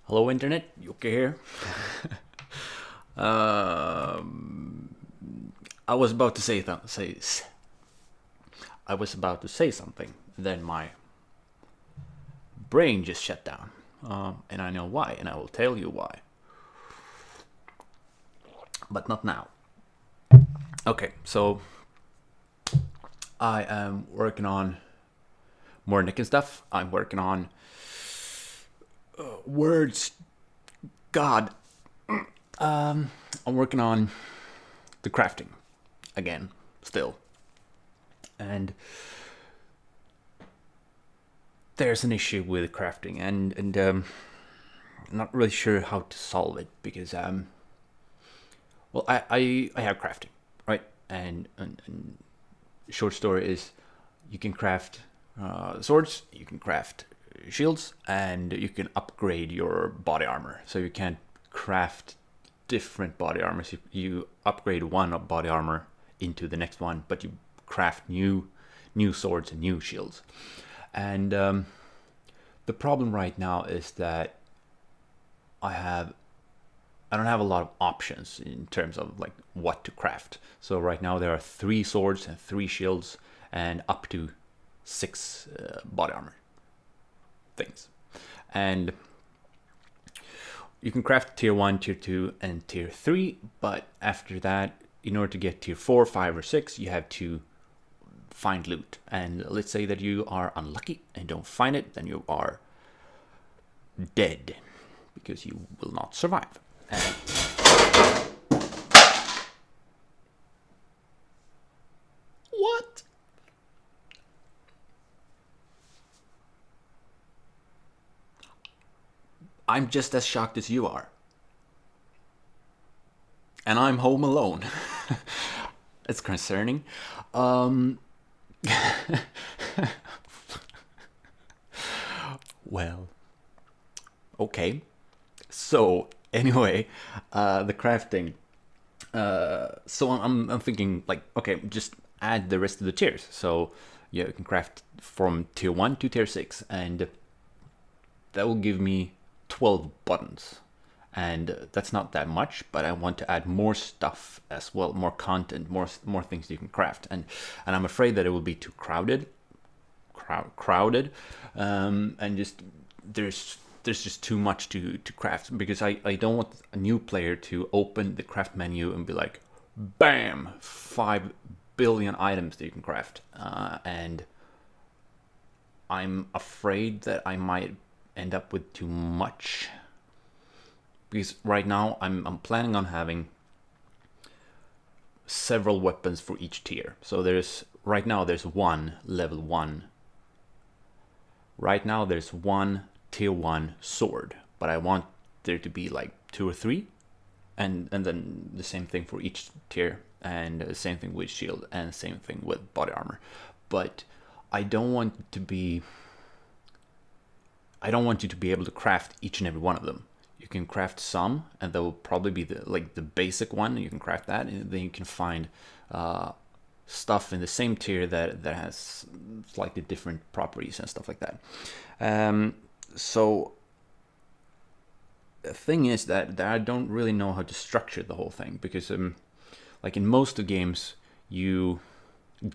Hello, internet. Yuki here. I was about to I was about to say something, then my brain just shut down, and I know why, and I will tell you why, but not now. Okay, so I am working on more Nick and stuff. I'm working on words. God, I'm working on the crafting again, still, and there's an issue with crafting, and I'm not really sure how to solve it because well, I have crafting, right? And short story is, you can craft swords, you can craft shields, and you can upgrade your body armor. So you can craft different body armors. You upgrade one body armor into the next one, but you craft new swords and new shields. And the problem right now is that I don't have a lot of options in terms of like what to craft. So right now there are 3 swords and 3 shields and up to 6 body armor things. And you can craft tier 1, tier 2, and tier 3, but after that, in order to get tier 4, 5, or 6, you have to find loot. And let's say that you are unlucky and don't find it, then you are dead because you will not survive. And what? I'm just as shocked as you are. And I'm home alone. It's concerning. Well, okay. So anyway, the crafting. So I'm thinking like, okay, just add the rest of the tiers. So yeah, you can craft from tier 1 to tier 6, and that will give me 12 buttons. And that's not that much, but I want to add more stuff as well, more content, more things you can craft. And I'm afraid that it will be too crowded, and just there's just too much to craft, because I don't want a new player to open the craft menu and be like, bam, 5 billion items that you can craft, and I'm afraid that I might end up with too much, because right now I'm planning on having several weapons for each tier. So right now there's one level 1. Right now there's one tier 1 sword, but I want there to be like 2 or 3, and then the same thing for each tier, and the same thing with shield, and the same thing with body armor. But I don't want you to be able to craft each and every one of them. You can craft some, and that will probably be the basic one. You can craft that, and then you can find stuff in the same tier that has slightly different properties and stuff like that. So the thing is that I don't really know how to structure the whole thing, because like in most of the games, you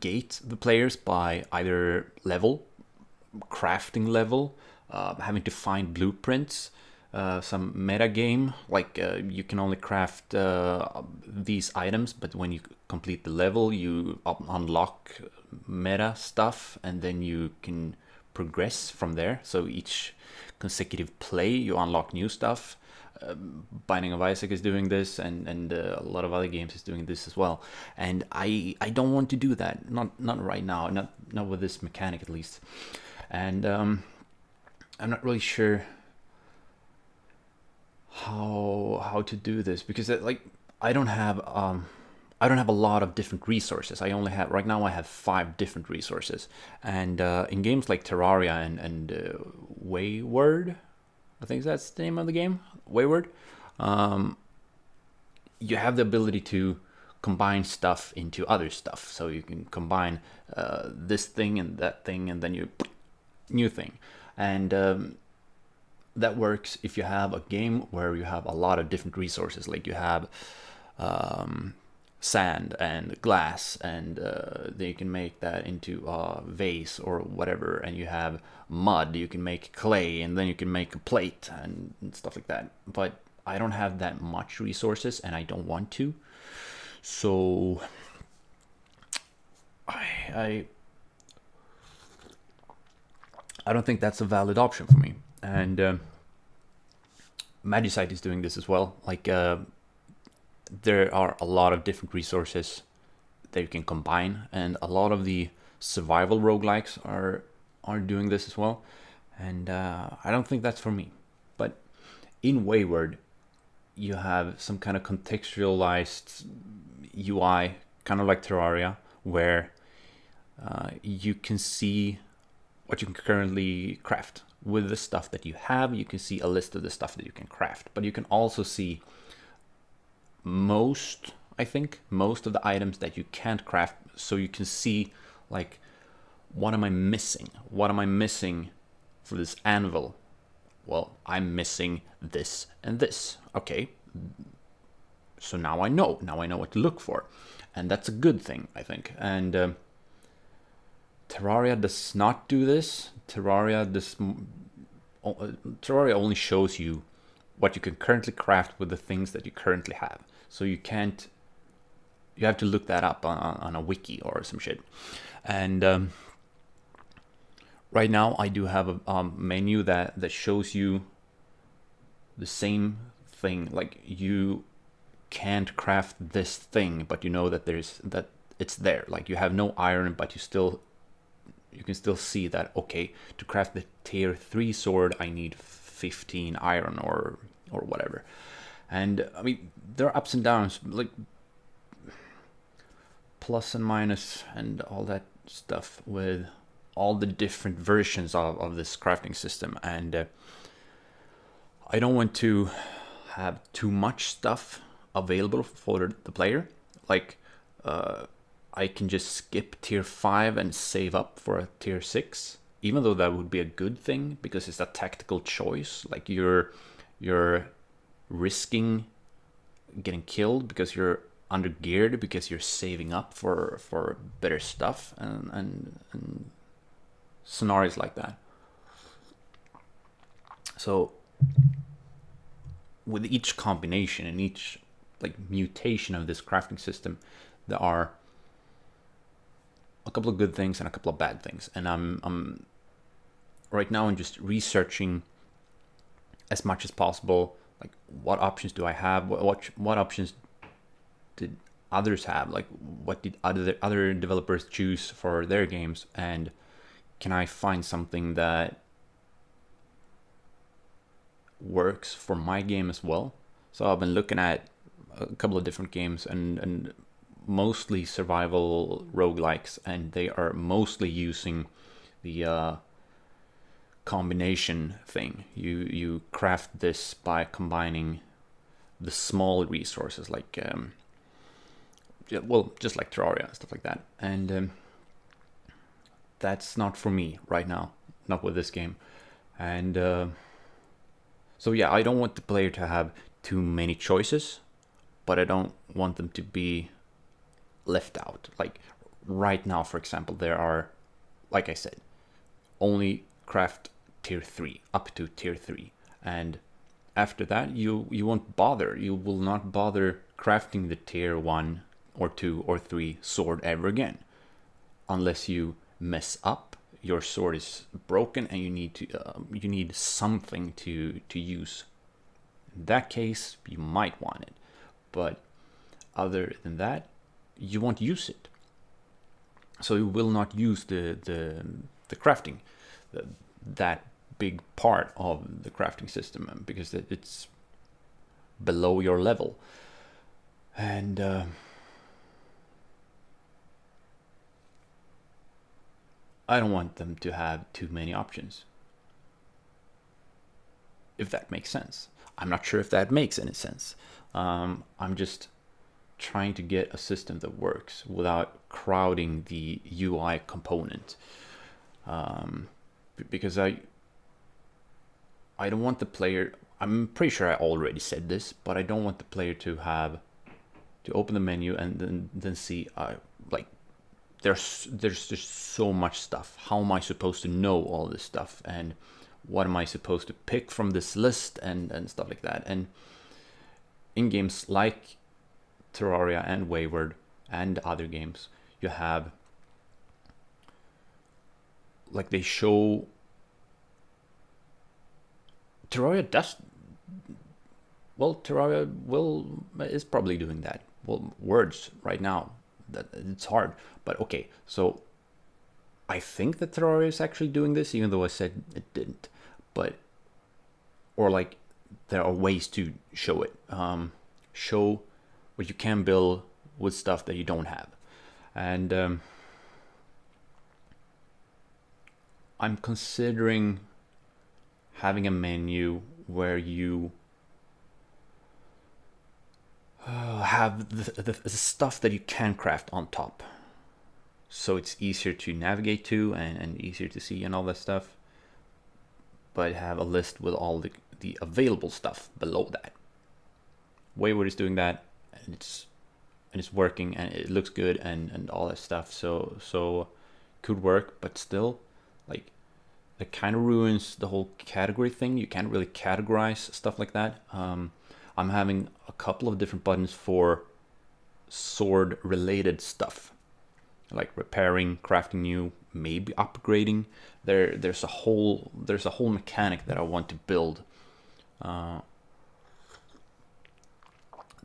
gate the players by either level, crafting level, having to find blueprints, some meta game, like you can only craft these items, but when you complete the level, you unlock meta stuff, and then you can progress from there. So each consecutive play, you unlock new stuff. Binding of Isaac is doing this, and a lot of other games is doing this as well. And I don't want to do that. Not right now. Not with this mechanic, at least. And I'm not really sure how to do this, because I don't have a lot of different resources. I only have right now I have 5 different resources, and in games like Terraria and Wayward, I think that's the name of the game, Wayward, you have the ability to combine stuff into other stuff. So you can combine this thing and that thing, and then you new thing. And that works if you have a game where you have a lot of different resources, like you have sand and glass, and then you can make that into a vase or whatever, and you have mud, you can make clay, and then you can make a plate and stuff like that. But I don't have that much resources, and I don't want to, so I don't think that's a valid option for me. And Magicite is doing this as well. Like there are a lot of different resources that you can combine, and a lot of the survival roguelikes are doing this as well. And I don't think that's for me. But in Wayward, you have some kind of contextualized UI, kind of like Terraria, where you can see what you can currently craft. With the stuff that you have, you can see a list of the stuff that you can craft, but you can also see most of the items that you can't craft. So you can see, like, what am I missing? What am I missing for this anvil? Well, I'm missing this and this. Okay, so now I know what to look for, and that's a good thing, I think. And Terraria does not do this. Terraria only shows you what you can currently craft with the things that you currently have. So you have to look that up on a wiki or some shit. And right now I do have a menu that shows you the same thing. Like, you can't craft this thing, but you know that it's there. Like, you have no iron, but you can still see that, okay, to craft the tier 3 sword, I need 15 iron or whatever. And I mean, there are ups and downs, like plus and minus and all that stuff with all the different versions of this crafting system. And I don't want to have too much stuff available for the player. Like, I can just skip tier 5 and save up for a tier 6, even though that would be a good thing because it's a tactical choice. Like, you're risking getting killed because you're under geared, because you're saving up for better stuff and scenarios like that. So with each combination and each like mutation of this crafting system, there are a couple of good things and a couple of bad things. And I'm right now I'm just researching as much as possible, like, what options do I have? What options did others have? Like, what did other developers choose for their games? And can I find something that works for my game as well? So I've been looking at a couple of different games, and mostly survival roguelikes, and they are mostly using the combination thing. You craft this by combining the small resources, like just like Terraria and stuff like that. And that's not for me right now, not with this game. And so yeah, I don't want the player to have too many choices, but I don't want them to be left out. Like, right now, for example, there are, like I said, only craft tier 3, up to tier 3, and after that you won't bother. You will not bother crafting the tier 1 or 2 or 3 sword ever again, unless you mess up, your sword is broken, and you need something to use. In that case, you might want it, but other than that, you won't use it. So you will not use the crafting, that big part of the crafting system, because it's below your level. And I don't want them to have too many options, if that makes sense. I'm not sure if that makes any sense. I'm just trying to get a system that works without crowding the UI component, because I don't want the player, I'm pretty sure I already said this, but I don't want the player to have to open the menu and then see like there's just so much stuff. How am I supposed to know all this stuff, and what am I supposed to pick from this list, and stuff like that. And in games like Terraria and Wayward and other games, you have, like, they show Terraria does, well, Terraria is probably doing that. Well, words right now, that it's hard, but okay. So I think that Terraria is actually doing this, even though I said it didn't. But, or like, there are ways to show it. Show what you can build with stuff that you don't have. And I'm considering having a menu where you have the stuff that you can craft on top, so it's easier to navigate to and easier to see and all that stuff, but have a list with all the available stuff below that. Wayward is doing that, and it's working, and it looks good, and all that stuff, so could work, but still, like, it kind of ruins the whole category thing. You can't really categorize stuff like that. I'm having a couple of different buttons for sword related stuff, like repairing, crafting new, maybe upgrading. There's a whole mechanic that I want to build that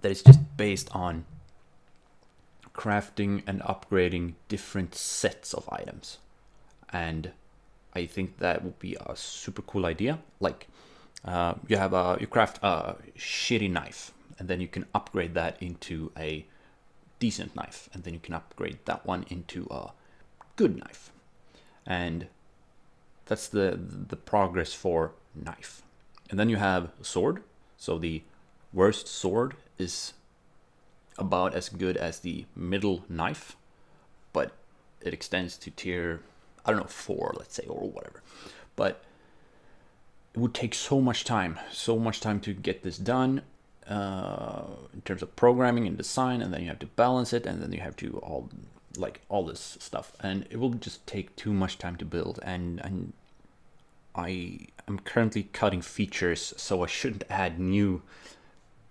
is just based on crafting and upgrading different sets of items. And I think that would be a super cool idea. Like, you craft a shitty knife, and then you can upgrade that into a decent knife, and then you can upgrade that one into a good knife, and that's the progress for knife. And then you have sword. So the worst sword is about as good as the middle knife, but it extends to tier, I don't know, 4, let's say, or whatever. But it would take so much time to get this done, in terms of programming and design, and then you have to balance it, and then you have to all this stuff, and it will just take too much time to build. And I am currently cutting features, so I shouldn't add new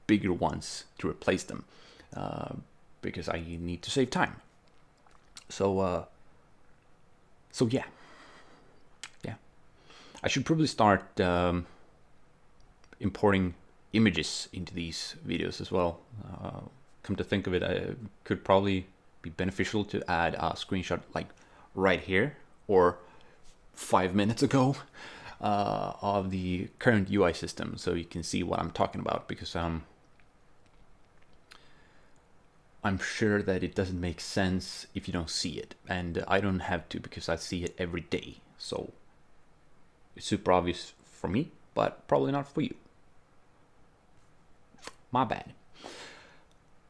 bigger ones to replace them, because I need to save time. So yeah, I should probably start importing images into these videos as well. Come to think of it, it could probably be beneficial to add a screenshot like right here or 5 minutes ago of the current UI system, so you can see what I'm talking about, because I'm sure that it doesn't make sense if you don't see it, and I don't have to, because I see it every day. So it's super obvious for me, but probably not for you. My bad.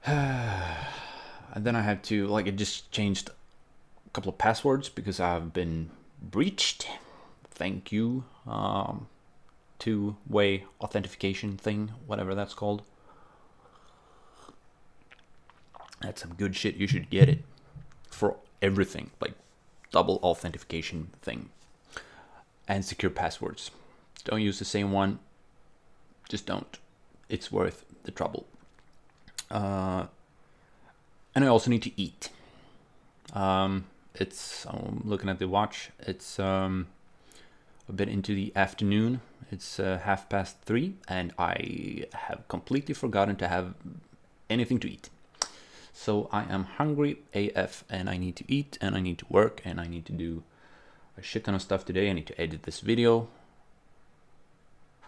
And then I had to, like, it just changed a couple of passwords because I've been breached. Thank you. Two-way authentication thing, whatever that's called. That's some good shit. You should get it for everything, like double authentication thing. And secure passwords. Don't use the same one. Just don't. It's worth the trouble. And I also need to eat. I'm looking at the watch. It's a bit into the afternoon. It's 3:30, and I have completely forgotten to have anything to eat. So I am hungry AF, and I need to eat, and I need to work, and I need to do a shit ton of stuff today. I need to edit this video.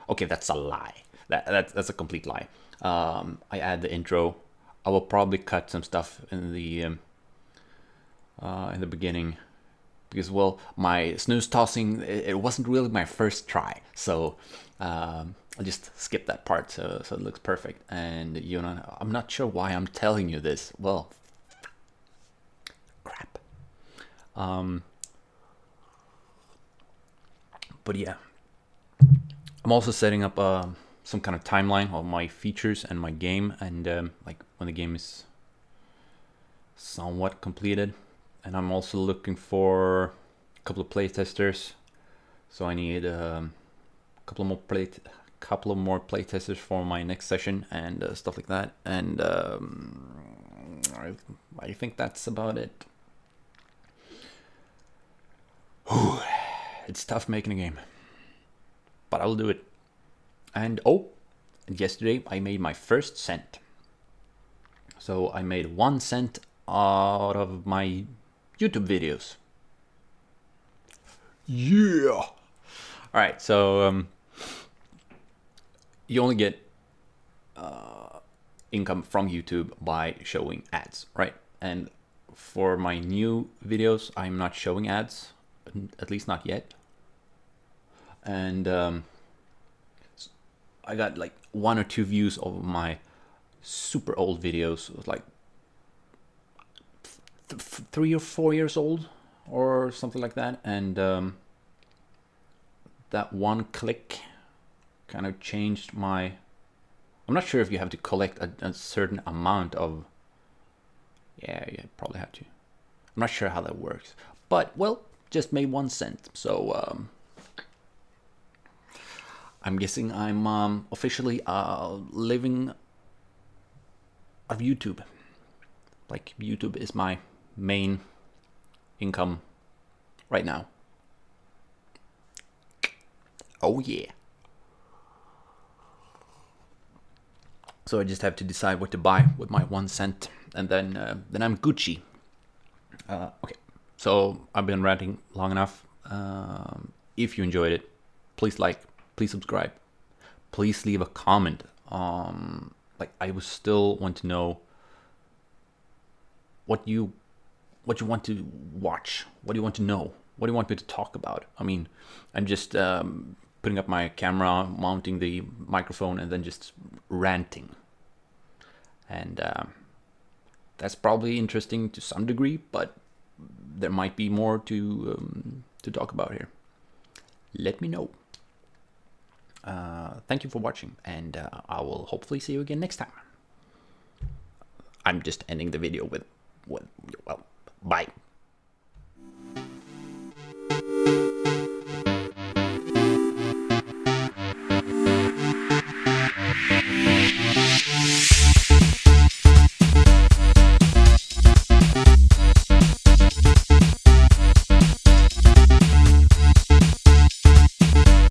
Okay, that's a lie. That's a complete lie. I add the intro. I will probably cut some stuff in the beginning, because, well, my snooze tossing, it wasn't really my first try, so I'll just skip that part, so it looks perfect. And I'm not sure why I'm telling you this. Well, crap. But yeah, I'm I'm also setting up some kind of timeline of my features and my game, and like when the game is somewhat completed. And I'm also looking for a couple of playtesters, so I need a couple of more playtesters for my next session and stuff like that. And I think that's about it. Whew. It's tough making a game, but I'll do it. And yesterday I made my first cent. So I made 1 cent out of my YouTube videos. Yeah. All right, so you only get income from YouTube by showing ads, right? And for my new videos, I'm not showing ads, at least not yet. And I got like 1 or 2 views of my super old videos. It was like 3 or 4 years old or something like that. And that one click kind of changed my... I'm not sure if you have to collect a certain amount of... Yeah, you probably have to. I'm not sure how that works. But, well, just made 1 cent. So, I'm guessing I'm officially living of YouTube. Like, YouTube is my main income right now. Oh yeah. So I just have to decide what to buy with my 1 cent, and then I'm Gucci. Okay, so I've been ranting long enough. If you enjoyed it, please like, please subscribe, please leave a comment. Like, I would still want to know what you want to watch, what do you want to know, what do you want me to talk about. I mean, I'm just putting up my camera, mounting the microphone, and then just ranting. And that's probably interesting to some degree, but there might be more to talk about here. Let me know. Thank you for watching, and I will hopefully see you again next time. I'm just ending the video with well, bye.